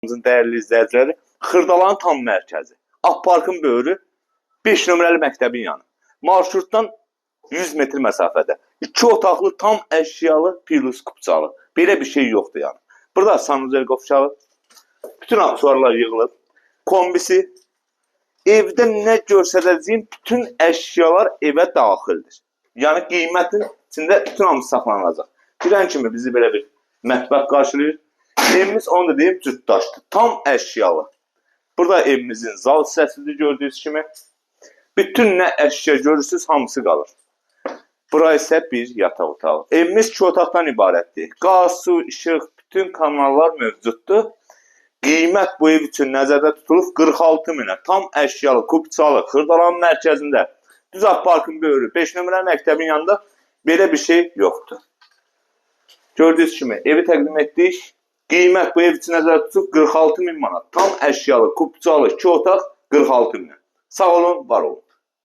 Dəyərli izləyiciləri, Xırdalanın tam mərkəzi, Akparkın böyrü, 5 nömrəli məktəbin yanı. Marşrutdan 100 metr məsafədə 2 otaqlı tam əşyalı plus kupçalı. Belə bir şey yoxdur yəni. Burada sanuzel qovşağı, bütün aksesuarlar yığılıb, kombisi, evdə nə görsədəcəyim bütün əşyalar evə daxildir. Yəni qiymətin içində bütün hamısı saxlanılacaq. Girən kimi bizi belə bir mətbəx qarşılayır. Evimiz, onu da deyim, cütdaşdır. Tam əşyalı. Burada evimizin zal hissəsidir gördüyünüz kimi. Bütün nə əşya görürsünüz, hamısı qalır. Bura isə bir yataq otağı. Evimiz 2 otaqdan ibarətdir. Qaz, su, işıq, bütün kanallar mövcuddur. Qiymət bu ev üçün nəzərdə tutulub 46 minə. Tam əşyalı, kupçalı, Xırdalanın mərkəzində. Düz Akparkın böyrü, 5 nömrəli məktəbin yanında belə bir şey yoxdur. Gördüyünüz kimi evi təqdim etdik. Qiymət bu ev üçün nəzərdə tutulub 46 min manat. Tam əşyalı, kupçalı, 2 otaq 46 min. Sağ olun, var olun.